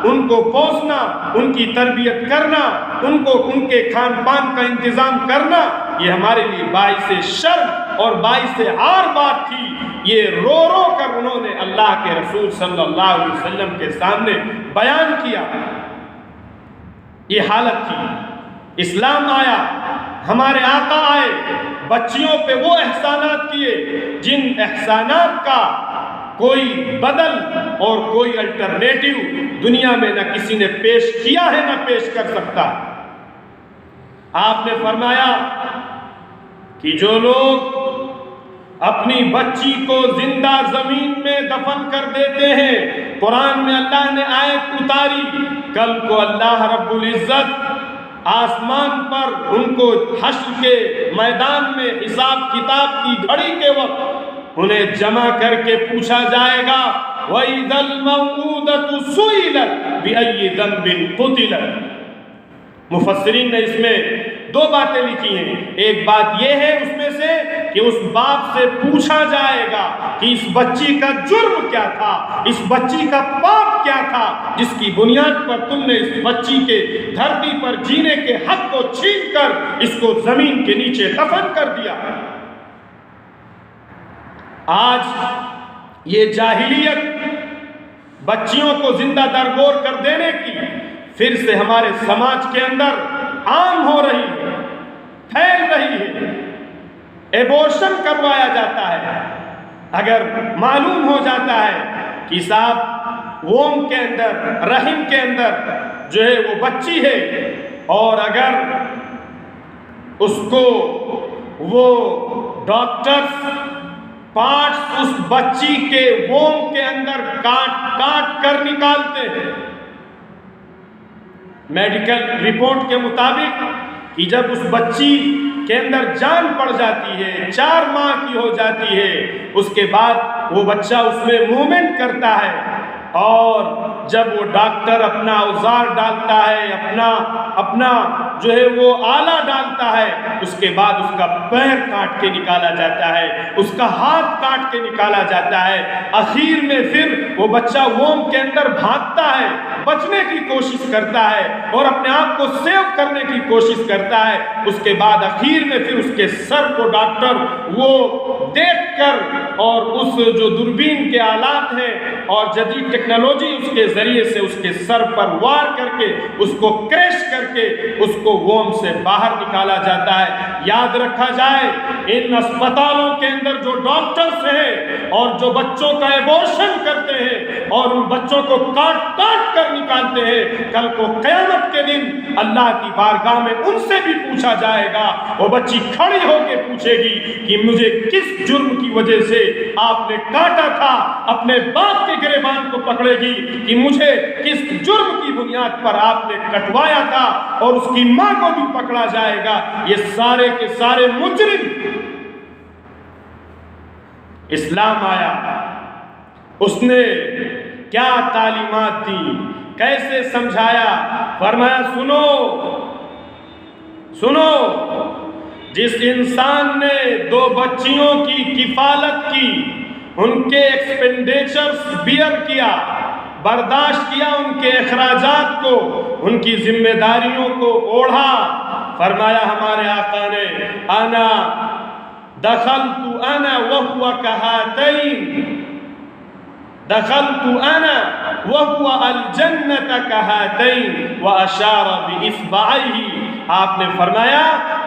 ان کو پوسنا، ان کی تربیت کرنا، ان کو ان کے کھان پان کا انتظام کرنا، یہ ہمارے لیے باعث شرم اور باعث عار بات تھی۔ یہ رو رو کر انہوں نے اللہ کے رسول صلی اللہ علیہ وسلم کے سامنے بیان کیا۔ یہ حالت تھی۔ اسلام آیا، ہمارے آقا آئے، بچیوں پہ وہ احسانات کیے جن احسانات کا کوئی بدل اور کوئی الٹرنیٹیو دنیا میں نہ کسی نے پیش کیا ہے نہ پیش کر سکتا۔ آپ نے فرمایا کہ جو لوگ اپنی بچی کو زندہ زمین میں دفن کر دیتے ہیں، قرآن میں اللہ نے آیت اتاری، کل کو اللہ رب العزت آسمان پر ان کو حشر کے میدان میں حساب کتاب کی گھڑی کے وقت انہیں جمع کر کے پوچھا جائے گا وَإِذَا الْمَوْءُودَةُ سُئِلَتْ بِأَيِّ ذَنبٍ قُتِلَتْ۔ مفسرین نے اس میں دو باتیں لکھی ہیں۔ ایک بات یہ ہے اس میں سے کہ اس باپ سے پوچھا جائے گا کہ اس بچی کا جرم کیا تھا، اس بچی کا پاپ کیا تھا جس کی بنیاد پر تم نے اس بچی کے دھرتی پر جینے کے حق کو چھین کر اس کو زمین کے نیچے دفن کر دیا۔ آج یہ جاہلیت بچیوں کو زندہ درگور کر دینے کی پھر سے ہمارے سماج کے اندر عام ہو رہی ہے، پھیل رہی ہے۔ ایبورشن کروایا جاتا ہے۔ اگر معلوم ہو جاتا ہے کہ صاحب ووم کے اندر، رحم کے اندر جو ہے وہ بچی ہے، اور اگر اس کو وہ ڈاکٹرز پارٹس اس بچی کے ووم کے اندر کاٹ کر نکالتے ہیں، میڈیکل رپورٹ کے مطابق کہ جب اس بچی کے اندر جان پڑ جاتی ہے، 4 ماہ کی ہو جاتی ہے، اس کے بعد وہ بچہ اس میں موومنٹ کرتا ہے، اور جب وہ ڈاکٹر اپنا اوزار ڈالتا ہے، اپنا جو ہے وہ آلہ ڈالتا ہے، اس کے بعد اس کا پیر کاٹ کے نکالا جاتا ہے، اس کا ہاتھ کاٹ کے نکالا جاتا ہے، اخیر میں پھر وہ بچہ ووم کے اندر بھاگتا ہے، بچنے کی کوشش کرتا ہے اور اپنے آپ کو سیو کرنے کی کوشش کرتا ہے۔ اس کے بعد اخیر میں پھر اس کے سر کو ڈاکٹر وہ دیکھ کر اور اس جو دوربین کے آلات ہیں اور جدید ٹیکنالوجی اس کے ذریعے سے اس کے سر پر وار کر کے اس کو کریش کر کے اس کو ووم سے باہر نکالا جاتا ہے۔ یاد رکھا جائے ان اسپتالوں کے اندر جو ڈاکٹرز ہیں اور جو بچوں کا ایبورشن کرتے ہیں اور ان بچوں کو کاٹ کر نکالتے ہیں، کل کو قیامت کے دن اللہ کی بارگاہ میں ان سے بھی پوچھا جائے گا۔ وہ بچی کھڑی ہو کے پوچھے گی کہ مجھے کس جرم کی وجہ سے آپ نے کاٹا تھا، اپنے باپ کے گریبان کو پکڑے گی کہ مجھے کس جرم کی بنیاد پر آپ نے کٹوایا تھا، اور اس کی ماں کو بھی پکڑا جائے گا۔ یہ سارے کے سارے مجرم۔ اسلام آیا، اس نے کیا تعلیمات دی، کیسے سمجھایا؟ فرمایا سنو، جس انسان نے 2 بچیوں کی کفالت کی، ان کے ایکسپینڈیچرز بیئر کیا، برداشت کیا، ان کے اخراجات کو، ان کی ذمہ داریوں کو اوڑھا، فرمایا ہمارے آقا نے انا دخلت انا وهو كهاتين، دخلت انا وهو الجنة كهاتين واشار باصبعيه۔ آپ نے فرمایا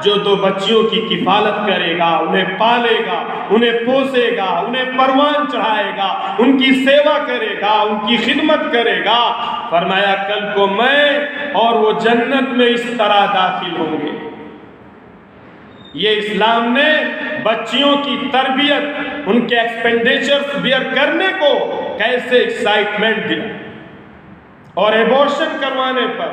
جو 2 بچیوں کی کفالت کرے گا، انہیں پالے گا، انہیں پوسے گا، انہیں پروان چڑھائے گا، ان کی سیوا کرے گا، ان کی خدمت کرے گا، فرمایا کل کو میں اور وہ جنت میں اس طرح داخل ہوں گے۔ یہ اسلام نے بچیوں کی تربیت، ان کے ایکسپینڈیچرز بیئر کرنے کو کیسے ایکسائٹمنٹ دیا، اور ایبورشن کروانے پر،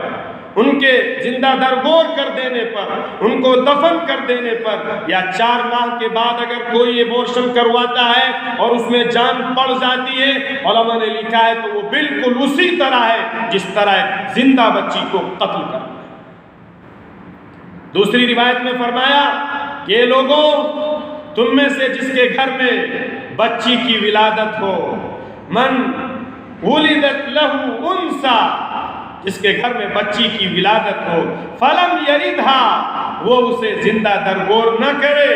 ان کے زندہ درگور کر دینے پر، ان کو دفن کر دینے پر، یا 4 ماہ کے بعد اگر کوئی ایبورشن کرواتا ہے اور اس میں جان پڑ جاتی ہے، علماء نے لکھا ہے تو وہ بالکل اسی طرح ہے جس طرح ایک زندہ بچی کو قتل کرنا۔ دوسری روایت میں فرمایا کہ لوگوں، تم میں سے جس کے گھر میں بچی کی ولادت ہو، من ولدت لہ انثى، جس کے گھر میں بچی کی ولادت ہو، فلم یلدھا، وہ اسے زندہ درگور نہ کرے،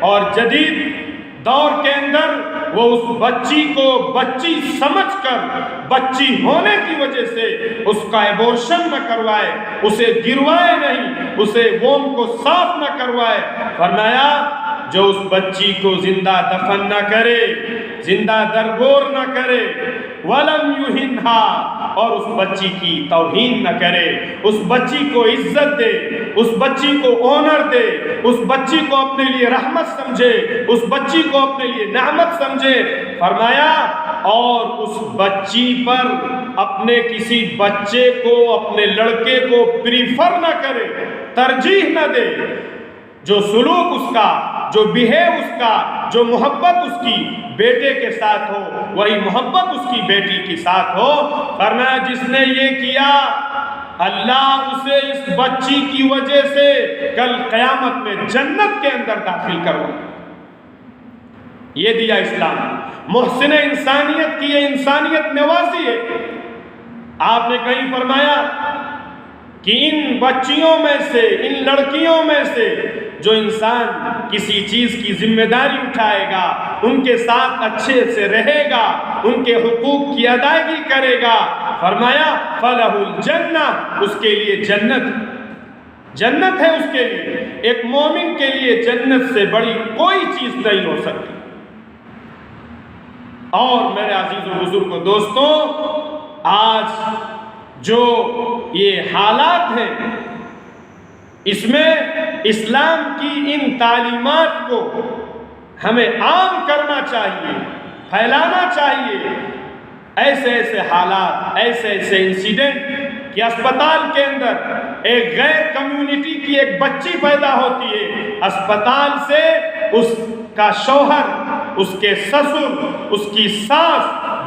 اور جدید دور کے اندر وہ اس بچی کو بچی سمجھ کر بچی ہونے کی وجہ سے اس کا ایبورشن نہ کروائے، اسے گروائے نہیں، اسے ووم کو صاف نہ کروائے۔ فرمایا جو اس بچی کو زندہ دفن نہ کرے، زندہ درگور نہ کرے، وَلَمْ يُهِنْهَا، اور اس بچی کی توہین نہ کرے، اس بچی کو عزت دے، اس بچی کو آنر دے، اس بچی کو اپنے لیے رحمت سمجھے، اس بچی کو اپنے لیے نعمت سمجھے۔ فرمایا اور اس بچی پر اپنے کسی بچے کو، اپنے لڑکے کو پریفر نہ کرے، ترجیح نہ دے۔ جو سلوک اس کا، جو بہیو اس کا، جو محبت اس کی بیٹے کے ساتھ ہو، وہی محبت اس کی بیٹی کے ساتھ ہو۔ فرمایا جس نے یہ کیا اللہ اسے اس بچی کی وجہ سے کل قیامت میں جنت کے اندر داخل کرو۔ یہ دیا اسلام، محسن انسانیت کی یہ انسانیت نوازی ہے۔ آپ نے کہیں فرمایا کہ ان بچیوں میں سے، ان لڑکیوں میں سے جو انسان کسی چیز کی ذمہ داری اٹھائے گا، ان کے ساتھ اچھے سے رہے گا، ان کے حقوق کی ادائیگی کرے گا، فرمایا فَلَهُ الْجَنَّةُ، اس کے لیے جنت ہے اس کے لیے۔ ایک مومن کے لیے جنت سے بڑی کوئی چیز نہیں ہو سکتی۔ اور میرے عزیز و بزرگ دوستوں، آج جو یہ حالات ہیں، اس میں اسلام کی ان تعلیمات کو ہمیں عام کرنا چاہیے، پھیلانا چاہیے۔ ایسے ایسے حالات، ایسے ایسے انسیڈنٹ کہ اسپتال کے اندر ایک غیر کمیونٹی کی ایک بچی پیدا ہوتی ہے، اسپتال سے اس کا شوہر، اس کے سسر، اس کی ساس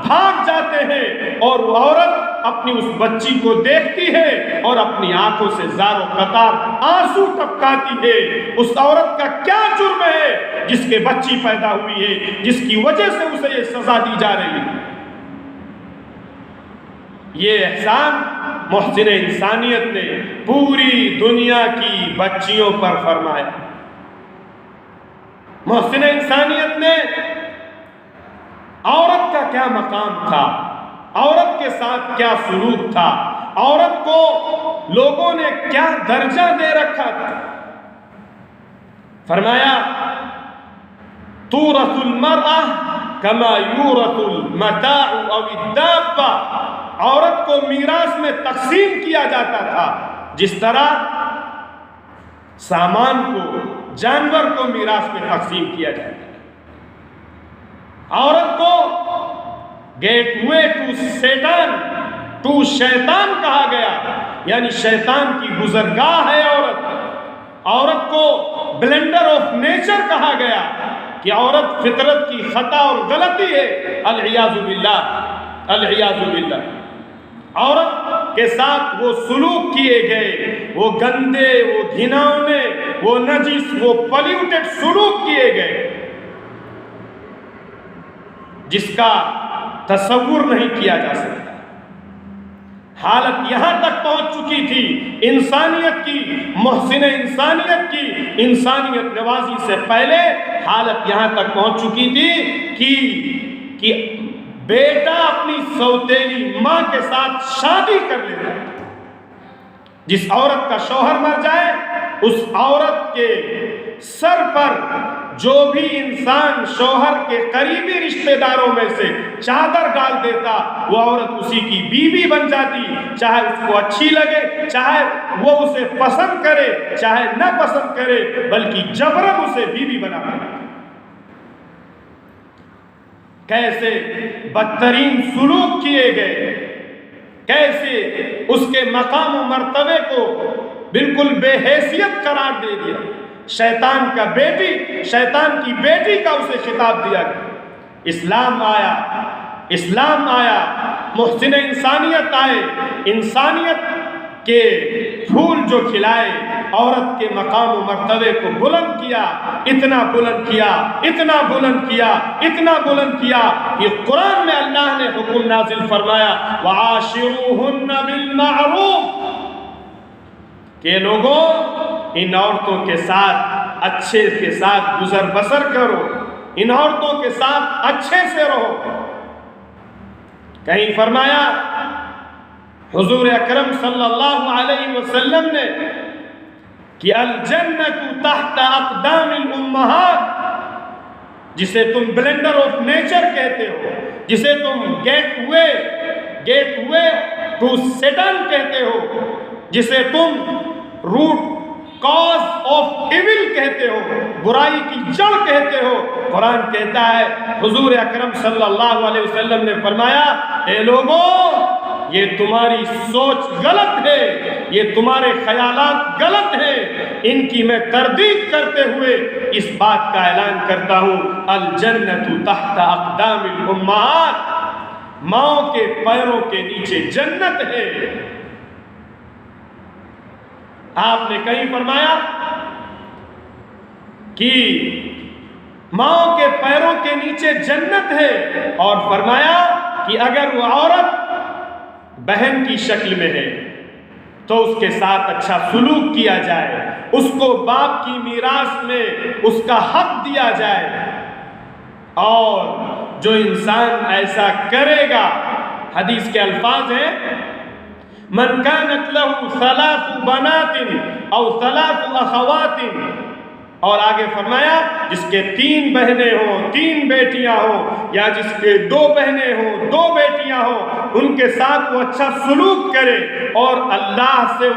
بھاگ جاتے ہیں، اور وہ عورت اپنی اس بچی کو دیکھتی ہے اور اپنی آنکھوں سے زار و قطار آنسو ٹپکاتی ہے۔ اس عورت کا کیا جرم ہے جس کے بچی پیدا ہوئی ہے، جس کی وجہ سے اسے یہ سزا دی جا رہی ہے؟ یہ احسان محسن انسانیت نے پوری دنیا کی بچیوں پر فرمایا۔ محسن انسانیت نے عورت کا کیا مقام تھا، عورت کے ساتھ کیا سلوک تھا، عورت کو لوگوں نے کیا درجہ دے رکھا تھا۔ فرمایا تورث المرأة کما یورث المتاع او الدابہ، عورت کو میراث میں تقسیم کیا جاتا تھا جس طرح سامان کو، جانور کو میراث میں تقسیم کیا جاتا ہے۔ عورت کو گیٹ وے ٹو شیطان کہا گیا، یعنی شیطان کی گزرگاہ ہے عورت کو بلنڈر آف نیچر کہا گیا کہ عورت فطرت کی خطا اور غلطی ہے، العیاذ باللہ، العیاذ باللہ۔ عورت کے ساتھ وہ سلوک کیے گئے، وہ گندے، وہ گھناؤنے، وہ نجس، وہ پلیوٹڈ سلوک کیے گئے جس کا تصور نہیں کیا جا سکتا۔ حالت یہاں تک پہنچ چکی تھی انسانیت کی، محسن انسانیت کی، انسانیت نوازی سے پہلے حالت یہاں تک پہنچ چکی تھی کہ بیٹا اپنی سوتیلی ماں کے ساتھ شادی کر لیتا ہے۔ جس عورت کا شوہر مر جائے، اس عورت کے سر پر جو بھی انسان شوہر کے قریبی رشتہ داروں میں سے چادر ڈال دیتا، وہ عورت اسی کی بیوی بن جاتی، چاہے اس کو اچھی لگے، چاہے وہ اسے پسند کرے، چاہے نہ پسند کرے، بلکہ جبرن اسے بیوی بنا دیتا۔ کیسے بدترین سلوک کیے گئے، کیسے اس کے مقام و مرتبے کو بالکل بے حیثیت قرار دے دیا۔ شیطان کا بیٹی، شیطان کی بیٹی کا اسے خطاب دیا گیا۔ اسلام آیا، محسن انسانیت آئے، انسانیت کہ پھول جو کھلائے عورت کے مقام و مرتبے کو بلند کیا، اتنا بلند کیا، اتنا بلند کیا، اتنا بلند کیا کہ قرآن میں اللہ نے حکم نازل فرمایا وَعَاشِرُوهُنَّ بِالْمَعْرُوفِ کہ لوگوں ان عورتوں کے ساتھ اچھے کے ساتھ گزر بسر کرو، ان عورتوں کے ساتھ اچھے سے رہو۔ کہیں فرمایا حضور اکرم صلی اللہ علیہ وسلم نے کہ الجنت تحت اقدام الامہات، جسے تم بلینڈر آف نیچر کہتے ہو، جسے تم گیٹ وے ٹو سیٹن کہتے ہو، جسے تم روٹ کاز آف ایول کہتے ہو، برائی کی جڑ کہتے ہو، قرآن کہتا ہے، حضور اکرم صلی اللہ علیہ وسلم نے فرمایا اے لوگوں یہ تمہاری سوچ غلط ہے، یہ تمہارے خیالات غلط ہیں، ان کی میں تردید کرتے ہوئے اس بات کا اعلان کرتا ہوں الجنت تحت اقدام الامہات، ماؤں کے پیروں کے نیچے جنت ہے۔ آپ نے کہیں فرمایا کہ ماؤں کے پیروں کے نیچے جنت ہے، اور فرمایا کہ اگر وہ عورت بہن کی شکل میں ہے تو اس کے ساتھ اچھا سلوک کیا جائے، اس کو باپ کی میراث میں اس کا حق دیا جائے، اور جو انسان ایسا کرے گا، حدیث کے الفاظ ہیں من كانت له 3 بنات او 3 اخوات، اور آگے فرمایا جس کے 3 بہنیں ہوں، 3 بیٹیاں ہوں، یا جس کے 2 بہنیں ہوں، 2 بیٹیاں ہوں، ان کے ساتھ وہ اچھا سلوک کرے اور اللہ سے